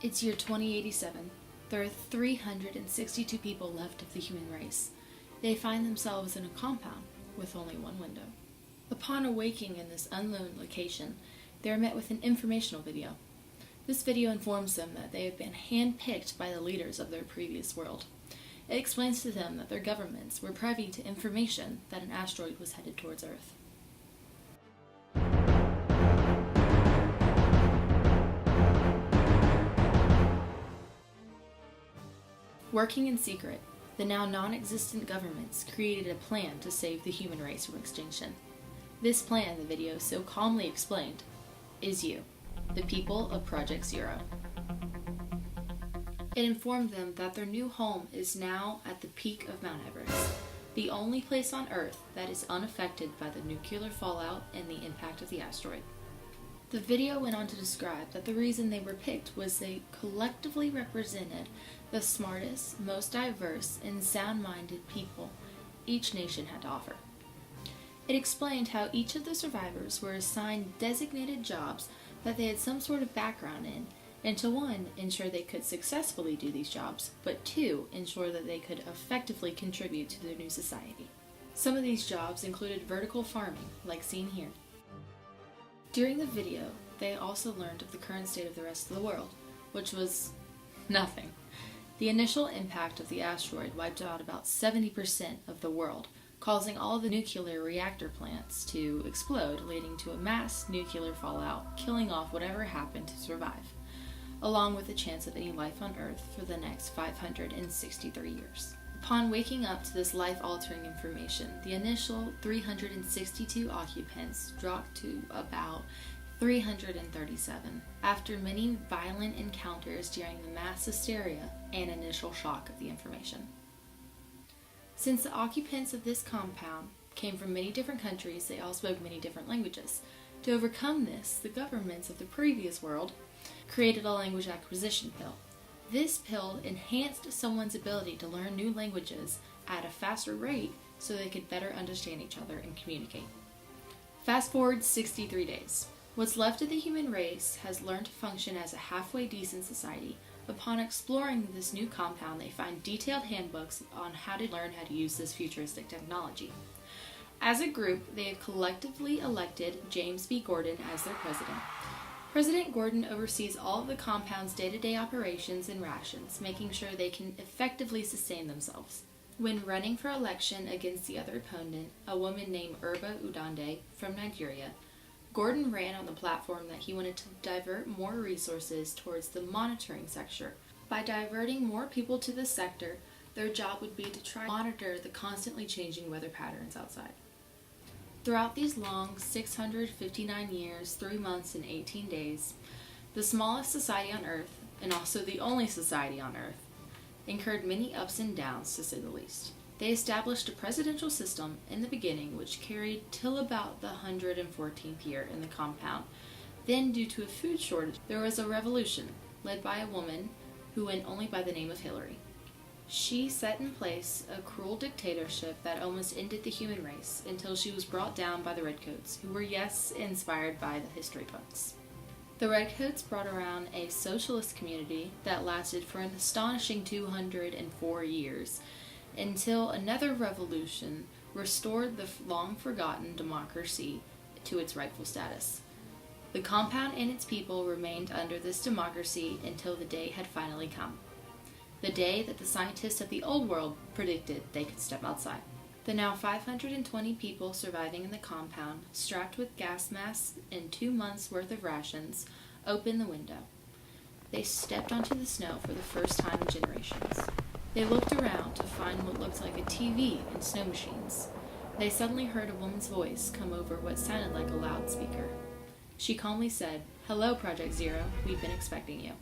It's year 2087. There are 362 people left of the human race. They find themselves in a compound with only one window. Upon awaking in this unknown location, they are met with an informational video. This video informs them that they have been hand-picked by the leaders of their previous world. It explains to them that their governments were privy to information that an asteroid was headed towards Earth. Working in secret, the now non-existent governments created a plan to save the human race from extinction. This plan, the video so calmly explained, is you, the people of Project Zero. It informed them that their new home is now at the peak of Mount Everest, the only place on Earth that is unaffected by the nuclear fallout and the impact of the asteroid. The video went on to describe that the reason they were picked was they collectively represented the smartest, most diverse, and sound-minded people each nation had to offer. It explained how each of the survivors were assigned designated jobs that they had some sort of background in, and to one, ensure they could successfully do these jobs, but two, ensure that they could effectively contribute to their new society. Some of these jobs included vertical farming, like seen here. During the video, they also learned of the current state of the rest of the world, which was nothing. The initial impact of the asteroid wiped out about 70% of the world, causing all the nuclear reactor plants to explode, leading to a mass nuclear fallout, killing off whatever happened to survive, along with the chance of any life on Earth for the next 563 years. Upon waking up to this life-altering information, the initial 362 occupants dropped to about 337 after many violent encounters during the mass hysteria and initial shock of the information. Since the occupants of this compound came from many different countries, they all spoke many different languages. To overcome this, the governments of the previous world created a language acquisition pill. This pill enhanced someone's ability to learn new languages at a faster rate so they could better understand each other and communicate. Fast forward 63 days. What's left of the human race has learned to function as a halfway decent society. Upon exploring this new compound, they find detailed handbooks on how to learn how to use this futuristic technology. As a group, they have collectively elected James B. Gordon as their president. President Gordon oversees all of the compound's day-to-day operations and rations, making sure they can effectively sustain themselves. When running for election against the other opponent, a woman named Urba Udande from Nigeria, Gordon ran on the platform that he wanted to divert more resources towards the monitoring sector. By diverting more people to this sector, their job would be to try to monitor the constantly changing weather patterns outside. Throughout these long 659 years, 3 months, and 18 days, the smallest society on Earth, and also the only society on Earth, incurred many ups and downs to say the least. They established a presidential system in the beginning which carried till about the 114th year in the compound. Then, due to a food shortage, there was a revolution led by a woman who went only by the name of Hillary. She set in place a cruel dictatorship that almost ended the human race until she was brought down by the Redcoats, who were, yes, inspired by the history books. The Redcoats brought around a socialist community that lasted for an astonishing 204 years, until another revolution restored the long-forgotten democracy to its rightful status. The compound and its people remained under this democracy until the day had finally come. The day that the scientists of the old world predicted they could step outside. The now 520 people surviving in the compound, strapped with gas masks and 2 months' worth of rations, opened the window. They stepped onto the snow for the first time in generations. They looked around to find what looked like a TV and snow machines. They suddenly heard a woman's voice come over what sounded like a loudspeaker. She calmly said, "Hello, Project Zero, we've been expecting you."